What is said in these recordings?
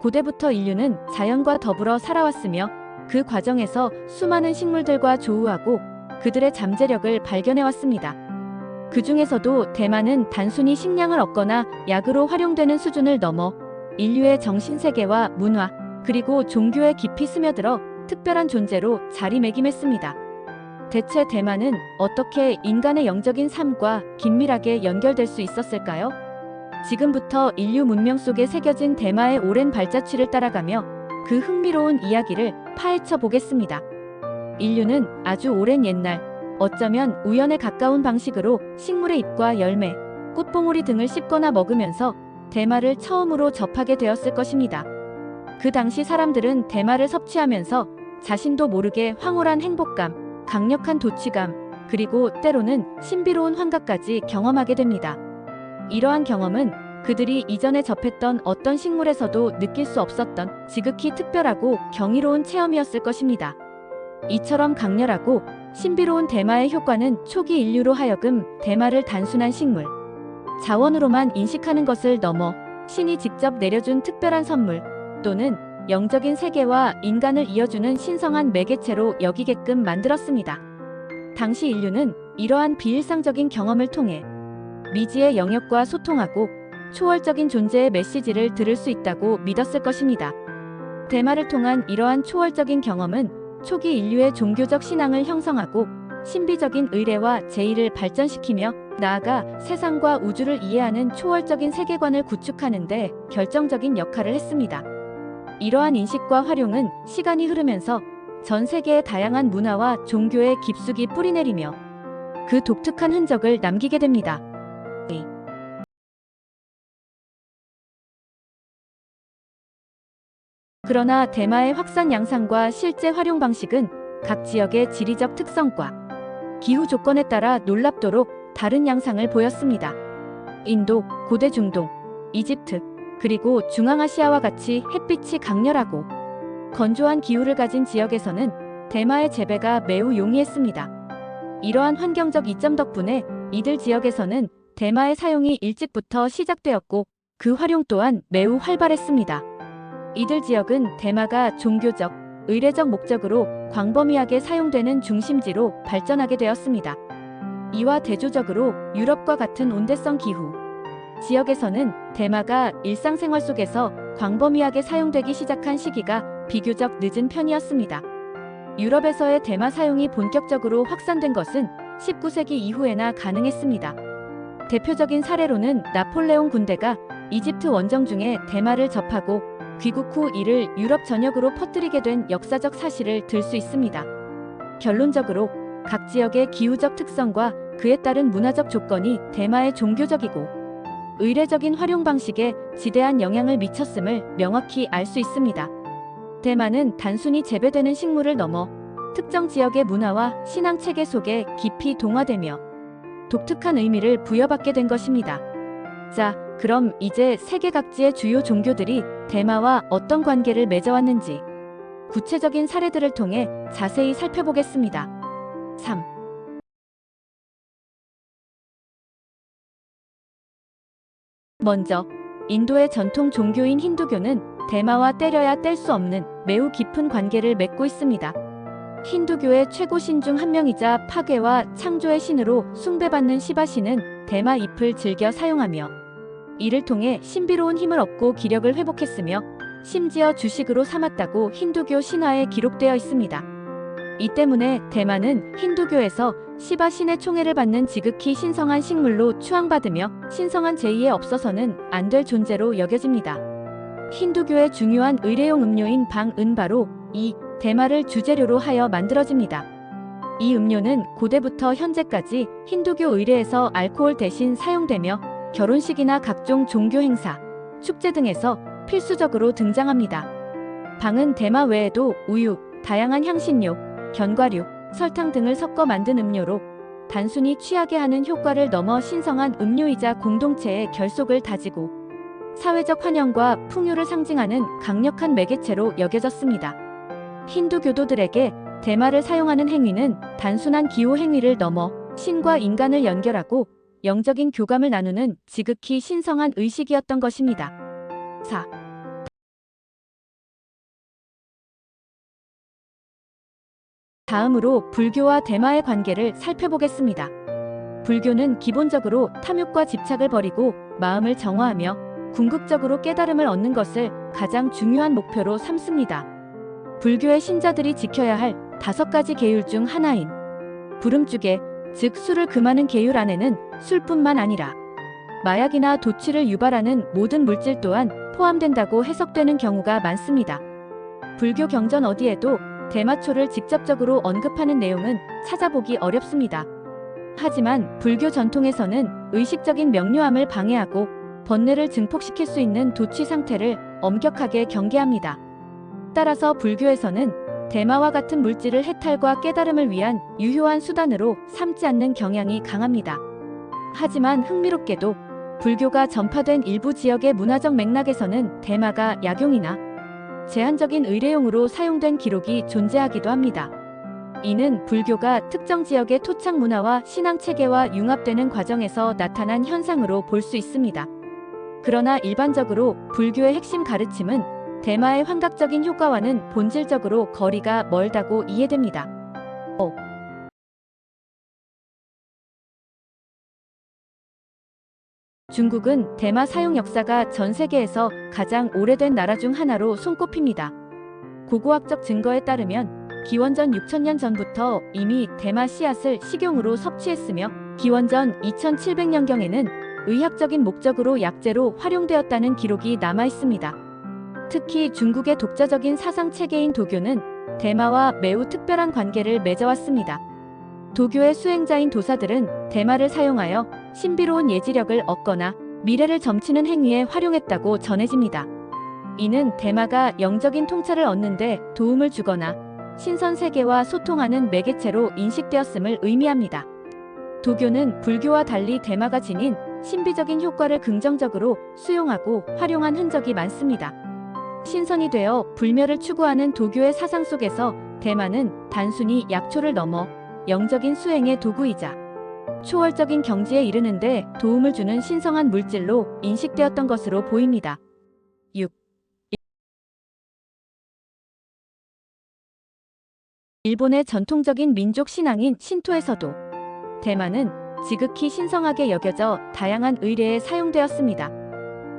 고대부터 인류는 자연과 더불어 살아왔으며 그 과정에서 수많은 식물들과 조우하고 그들의 잠재력을 발견해왔습니다. 그 중에서도 대마는 단순히 식량을 얻거나 약으로 활용되는 수준을 넘어 인류의 정신세계와 문화, 그리고 종교에 깊이 스며들어 특별한 존재로 자리매김했습니다. 대체 대마는 어떻게 인간의 영적인 삶과 긴밀하게 연결될 수 있었을까요? 지금부터 인류 문명 속에 새겨진 대마의 오랜 발자취를 따라가며 그 흥미로운 이야기를 파헤쳐 보겠습니다. 인류는 아주 오랜 옛날, 어쩌면 우연에 가까운 방식으로 식물의 잎과 열매, 꽃봉오리 등을 씹거나 먹으면서 대마를 처음으로 접하게 되었을 것입니다. 그 당시 사람들은 대마를 섭취하면서 자신도 모르게 황홀한 행복감, 강력한 도취감, 그리고 때로는 신비로운 환각까지 경험하게 됩니다. 이러한 경험은 그들이 이전에 접했던 어떤 식물에서도 느낄 수 없었던 지극히 특별하고 경이로운 체험이었을 것입니다. 이처럼 강렬하고 신비로운 대마의 효과는 초기 인류로 하여금 대마를 단순한 식물, 자원으로만 인식하는 것을 넘어 신이 직접 내려준 특별한 선물 또는 영적인 세계와 인간을 이어주는 신성한 매개체로 여기게끔 만들었습니다. 당시 인류는 이러한 비일상적인 경험을 통해 미지의 영역과 소통하고 초월적인 존재의 메시지를 들을 수 있다고 믿었을 것입니다. 대마를 통한 이러한 초월적인 경험은 초기 인류의 종교적 신앙을 형성하고 신비적인 의례와 제의를 발전시키며 나아가 세상과 우주를 이해하는 초월적인 세계관을 구축하는 데 결정적인 역할을 했습니다. 이러한 인식과 활용은 시간이 흐르면서 전 세계의 다양한 문화와 종교에 깊숙이 뿌리내리며 그 독특한 흔적을 남기게 됩니다. 그러나 대마의 확산 양상과 실제 활용 방식은 각 지역의 지리적 특성과 기후 조건에 따라 놀랍도록 다른 양상을 보였습니다. 인도, 고대 중동, 이집트, 그리고 중앙아시아와 같이 햇빛이 강렬하고 건조한 기후를 가진 지역에서는 대마의 재배가 매우 용이했습니다. 이러한 환경적 이점 덕분에 이들 지역에서는 대마의 사용이 일찍부터 시작되었고 그 활용 또한 매우 활발했습니다. 이들 지역은 대마가 종교적, 의례적 목적으로 광범위하게 사용되는 중심지로 발전하게 되었습니다. 이와 대조적으로 유럽과 같은 온대성 기후 지역에서는 대마가 일상생활 속에서 광범위하게 사용되기 시작한 시기가 비교적 늦은 편이었습니다. 유럽에서의 대마 사용이 본격적으로 확산된 것은 19세기 이후에나 가능했습니다. 대표적인 사례로는 나폴레옹 군대가 이집트 원정 중에 대마를 접하고 귀국 후 이를 유럽 전역으로 퍼뜨리게 된 역사적 사실을 들 수 있습니다. 결론적으로 각 지역의 기후적 특성과 그에 따른 문화적 조건이 대마의 종교적이고 의례적인 활용 방식에 지대한 영향을 미쳤음을 명확히 알 수 있습니다. 대마는 단순히 재배되는 식물을 넘어 특정 지역의 문화와 신앙 체계 속에 깊이 동화되며 독특한 의미를 부여받게 된 것입니다. 자, 그럼 이제 세계 각지의 주요 종교들이 대마와 어떤 관계를 맺어왔는지 구체적인 사례들을 통해 자세히 살펴보겠습니다. 3. 먼저, 인도의 전통 종교인 힌두교는 대마와 때려야 뗄 수 없는 매우 깊은 관계를 맺고 있습니다. 힌두교의 최고 신 중 한 명이자 파괴와 창조의 신으로 숭배받는 시바신은 대마 잎을 즐겨 사용하며 이를 통해 신비로운 힘을 얻고 기력을 회복했으며 심지어 주식으로 삼았다고 힌두교 신화에 기록되어 있습니다. 이 때문에 대마는 힌두교에서 시바 신의 총애를 받는 지극히 신성한 식물로 추앙받으며 신성한 제의에 없어서는 안 될 존재로 여겨집니다. 힌두교의 중요한 의례용 음료인 방은 바로 이 대마를 주재료로 하여 만들어집니다. 이 음료는 고대부터 현재까지 힌두교 의례에서 알코올 대신 사용되며 결혼식이나 각종 종교 행사, 축제 등에서 필수적으로 등장합니다. 방은 대마 외에도 우유, 다양한 향신료, 견과류, 설탕 등을 섞어 만든 음료로 단순히 취하게 하는 효과를 넘어 신성한 음료이자 공동체의 결속을 다지고 사회적 환영과 풍요를 상징하는 강력한 매개체로 여겨졌습니다. 힌두 교도들에게 대마를 사용하는 행위는 단순한 기호 행위를 넘어 신과 인간을 연결하고 영적인 교감을 나누는 지극히 신성한 의식이었던 것입니다. 4. 다음으로 불교와 대마의 관계를 살펴보겠습니다. 불교는 기본적으로 탐욕과 집착을 버리고 마음을 정화하며 궁극적으로 깨달음을 얻는 것을 가장 중요한 목표로 삼습니다. 불교의 신자들이 지켜야 할 5가지 계율 중 하나인 불음주계, 즉 술을 금하는 계율 안에는 술뿐만 아니라 마약이나 도취를 유발하는 모든 물질 또한 포함된다고 해석되는 경우가 많습니다. 불교 경전 어디에도 대마초를 직접적으로 언급하는 내용은 찾아보기 어렵습니다. 하지만 불교 전통에서는 의식적인 명료함을 방해하고 번뇌를 증폭시킬 수 있는 도취 상태를 엄격하게 경계합니다. 따라서 불교에서는 대마와 같은 물질을 해탈과 깨달음을 위한 유효한 수단으로 삼지 않는 경향이 강합니다. 하지만 흥미롭게도 불교가 전파된 일부 지역의 문화적 맥락에서는 대마가 약용이나 제한적인 의례용으로 사용된 기록이 존재하기도 합니다. 이는 불교가 특정 지역의 토착 문화와 신앙 체계와 융합되는 과정에서 나타난 현상으로 볼 수 있습니다. 그러나 일반적으로 불교의 핵심 가르침은 대마의 환각적인 효과와는 본질적으로 거리가 멀다고 이해됩니다. 중국은 대마 사용 역사가 전 세계에서 가장 오래된 나라 중 하나로 손꼽힙니다. 고고학적 증거에 따르면 기원전 6000년 전부터 이미 대마 씨앗을 식용으로 섭취했으며 기원전 2700년경에는 의학적인 목적으로 약재로 활용되었다는 기록이 남아 있습니다. 특히 중국의 독자적인 사상 체계인 도교는 대마와 매우 특별한 관계를 맺어왔습니다. 도교의 수행자인 도사들은 대마를 사용하여 신비로운 예지력을 얻거나 미래를 점치는 행위에 활용했다고 전해집니다. 이는 대마가 영적인 통찰을 얻는데 도움을 주거나 신선 세계와 소통하는 매개체로 인식되었음을 의미합니다. 도교는 불교와 달리 대마가 지닌 신비적인 효과를 긍정적으로 수용하고 활용한 흔적이 많습니다. 신선이 되어 불멸을 추구하는 도교의 사상 속에서 대마는 단순히 약초를 넘어 영적인 수행의 도구이자 초월적인 경지에 이르는데 도움을 주는 신성한 물질로 인식되었던 것으로 보입니다. 6. 일본의 전통적인 민족 신앙인 신토에서도 대마는 지극히 신성하게 여겨져 다양한 의례에 사용되었습니다.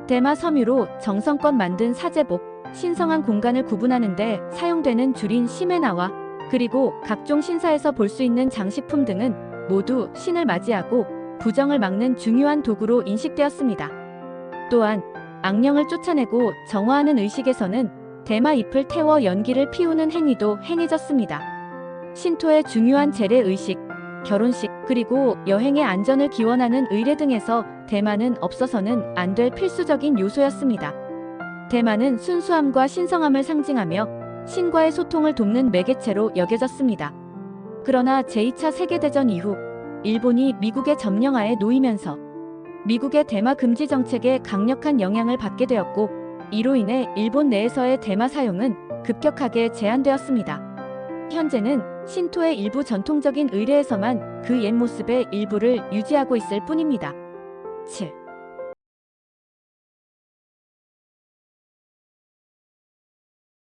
대마 섬유로 정성껏 만든 사제복, 신성한 공간을 구분하는 데 사용되는 줄인 시메나와 그리고 각종 신사에서 볼 수 있는 장식품 등은 모두 신을 맞이하고 부정을 막는 중요한 도구로 인식되었습니다. 또한 악령을 쫓아내고 정화하는 의식에서는 대마 잎을 태워 연기를 피우는 행위도 행해졌습니다. 신토의 중요한 제례 의식, 결혼식, 그리고 여행의 안전을 기원하는 의례 등에서 대마는 없어서는 안 될 필수적인 요소였습니다. 대마는 순수함과 신성함을 상징하며 신과의 소통을 돕는 매개체로 여겨졌습니다. 그러나 제2차 세계대전 이후 일본이 미국의 점령하에 놓이면서 미국의 대마 금지 정책에 강력한 영향을 받게 되었고 이로 인해 일본 내에서의 대마 사용은 급격하게 제한되었습니다. 현재는 신토의 일부 전통적인 의례에서만 그 옛 모습의 일부를 유지하고 있을 뿐입니다. 7.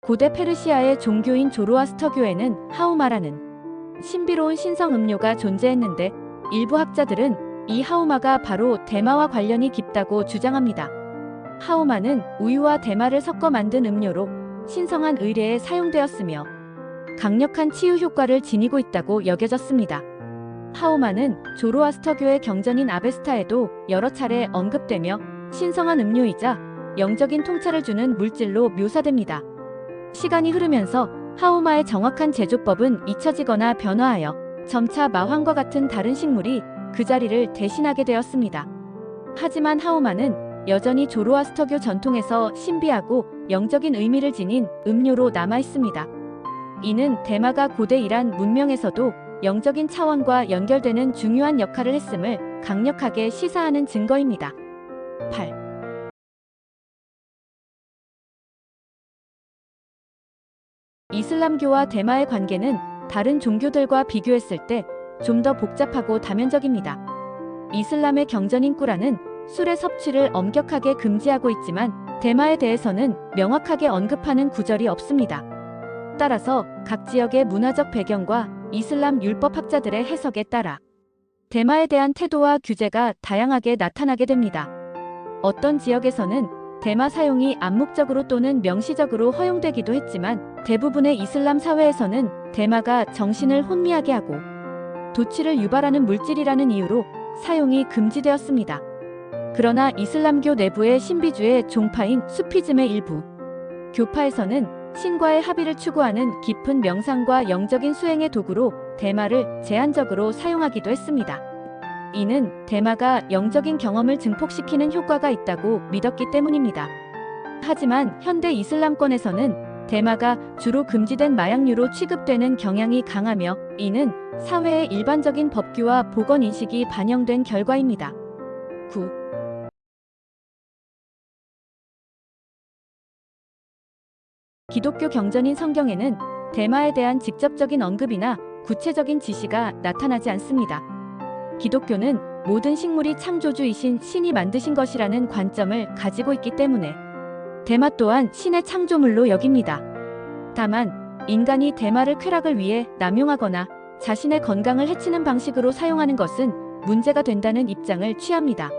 고대 페르시아의 종교인 조로아스터교에는 하우마라는 신비로운 신성 음료가 존재했는데 일부 학자들은 이 하우마가 바로 대마와 관련이 깊다고 주장합니다. 하우마는 우유와 대마를 섞어 만든 음료로 신성한 의례에 사용되었으며 강력한 치유 효과를 지니고 있다고 여겨졌습니다. 하우마는 조로아스터교의 경전인 아베스타에도 여러 차례 언급되며 신성한 음료이자 영적인 통찰을 주는 물질로 묘사됩니다. 시간이 흐르면서 하우마의 정확한 제조법은 잊혀지거나 변화하여 점차 마황과 같은 다른 식물이 그 자리를 대신하게 되었습니다. 하지만 하우마는 여전히 조로아스터교 전통에서 신비하고 영적인 의미를 지닌 음료로 남아 있습니다. 이는 대마가 고대 이란 문명에서도 영적인 차원과 연결되는 중요한 역할을 했음을 강력하게 시사하는 증거입니다. 8. 이슬람교와 대마의 관계는 다른 종교들과 비교했을 때 좀 더 복잡하고 다면적입니다. 이슬람의 경전인 꾸란은 술의 섭취를 엄격하게 금지하고 있지만 대마에 대해서는 명확하게 언급하는 구절이 없습니다. 따라서 각 지역의 문화적 배경과 이슬람 율법학자들의 해석에 따라 대마에 대한 태도와 규제가 다양하게 나타나게 됩니다. 어떤 지역에서는 대마 사용이 암묵적으로 또는 명시적으로 허용되기도 했지만 대부분의 이슬람 사회에서는 대마가 정신을 혼미하게 하고 도취를 유발하는 물질이라는 이유로 사용이 금지되었습니다. 그러나 이슬람교 내부의 신비주의 종파인 수피즘의 일부 교파에서는 신과의 합의를 추구하는 깊은 명상과 영적인 수행의 도구로 대마를 제한적으로 사용하기도 했습니다. 이는 대마가 영적인 경험을 증폭시키는 효과가 있다고 믿었기 때문입니다. 하지만 현대 이슬람권에서는 대마가 주로 금지된 마약류로 취급되는 경향이 강하며 이는 사회의 일반적인 법규와 보건 인식이 반영된 결과입니다. 9. 기독교 경전인 성경에는 대마에 대한 직접적인 언급이나 구체적인 지시가 나타나지 않습니다. 기독교는 모든 식물이 창조주이신 신이 만드신 것이라는 관점을 가지고 있기 때문에 대마 또한 신의 창조물로 여깁니다. 다만 인간이 대마를 쾌락을 위해 남용하거나 자신의 건강을 해치는 방식으로 사용하는 것은 문제가 된다는 입장을 취합니다.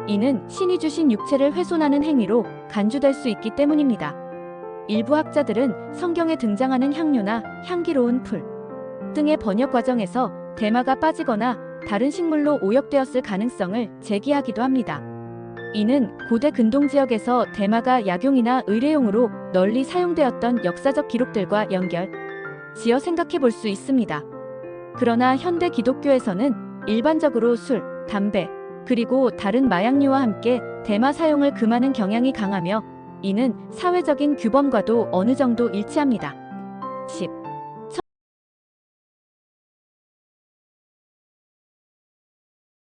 이는 신이 주신 육체를 훼손하는 행위로 간주될 수 있기 때문입니다. 일부 학자들은 성경에 등장하는 향료나 향기로운 풀 등의 번역 과정에서 대마가 빠지거나 다른 식물로 오역되었을 가능성을 제기하기도 합니다. 이는 고대 근동 지역에서 대마가 약용이나 의뢰용으로 널리 사용되었던 역사적 기록들과 연결 지어 생각해 볼 수 있습니다. 그러나 현대 기독교에서는 일반적으로 술, 담배, 그리고 다른 마약류와 함께 대마 사용을 금하는 경향이 강하며 이는 사회적인 규범과도 어느 정도 일치합니다. 10.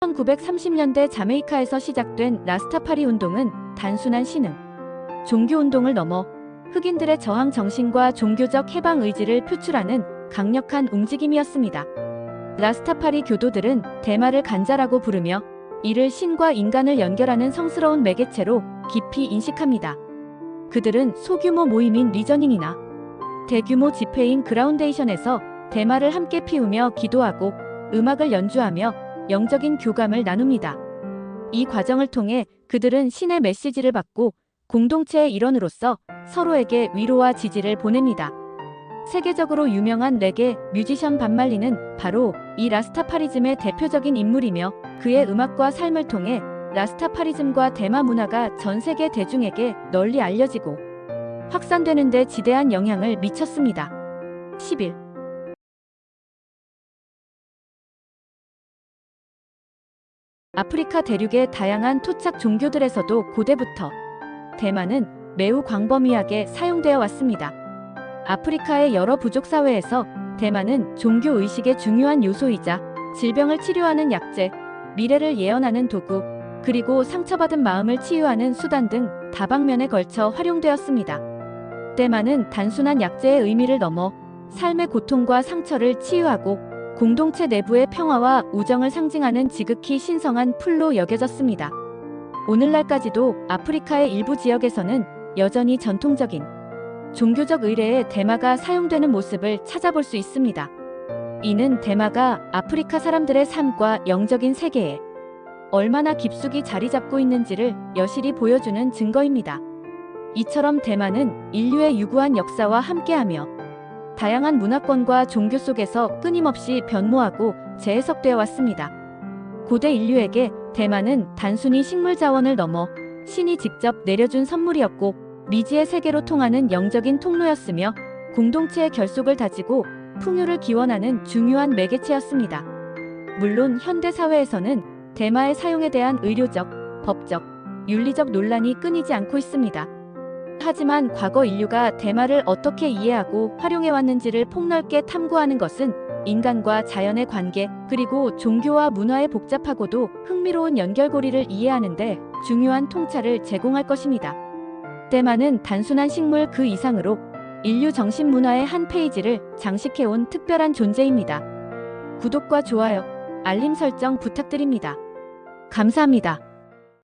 1930년대 자메이카에서 시작된 라스타파리 운동은 단순한 신흥, 종교 운동을 넘어 흑인들의 저항 정신과 종교적 해방 의지를 표출하는 강력한 움직임이었습니다. 라스타파리 교도들은 대마를 간자라고 부르며 이를 신과 인간을 연결하는 성스러운 매개체로 깊이 인식합니다. 그들은 소규모 모임인 리저닝이나 대규모 집회인 그라운데이션에서 대마를 함께 피우며 기도하고 음악을 연주하며 영적인 교감을 나눕니다. 이 과정을 통해 그들은 신의 메시지를 받고 공동체의 일원으로서 서로에게 위로와 지지를 보냅니다. 세계적으로 유명한 레게 뮤지션 밥 말리는 바로 이 라스타파리즘의 대표적인 인물이며 그의 음악과 삶을 통해 라스타파리즘과 대마 문화가 전 세계 대중에게 널리 알려지고 확산되는 데 지대한 영향을 미쳤습니다. 11. 아프리카 대륙의 다양한 토착 종교들에서도 고대부터 대마는 매우 광범위하게 사용되어 왔습니다. 아프리카의 여러 부족 사회에서 대마는 종교 의식의 중요한 요소이자 질병을 치료하는 약재, 미래를 예언하는 도구, 그리고 상처받은 마음을 치유하는 수단 등 다방면에 걸쳐 활용되었습니다. 대마는 단순한 약재의 의미를 넘어 삶의 고통과 상처를 치유하고 공동체 내부의 평화와 우정을 상징하는 지극히 신성한 풀로 여겨졌습니다. 오늘날까지도 아프리카의 일부 지역에서는 여전히 전통적인 종교적 의례에 대마가 사용되는 모습을 찾아볼 수 있습니다. 이는 대마가 아프리카 사람들의 삶과 영적인 세계에 얼마나 깊숙이 자리 잡고 있는지를 여실히 보여주는 증거입니다. 이처럼 대마는 인류의 유구한 역사와 함께하며 다양한 문화권과 종교 속에서 끊임없이 변모하고 재해석되어 왔습니다. 고대 인류에게 대마는 단순히 식물 자원을 넘어 신이 직접 내려준 선물이었고 미지의 세계로 통하는 영적인 통로였으며 공동체의 결속을 다지고 풍요를 기원하는 중요한 매개체였습니다. 물론 현대 사회에서는 대마의 사용에 대한 의료적, 법적, 윤리적 논란이 끊이지 않고 있습니다. 하지만 과거 인류가 대마를 어떻게 이해하고 활용해왔는지를 폭넓게 탐구하는 것은 인간과 자연의 관계, 그리고 종교와 문화의 복잡하고도 흥미로운 연결고리를 이해하는 데 중요한 통찰을 제공할 것입니다. 대마는 단순한 식물 그 이상으로 인류 정신 문화의 한 페이지를 장식해온 특별한 존재입니다. 구독과 좋아요, 알림 설정 부탁드립니다. 감사합니다.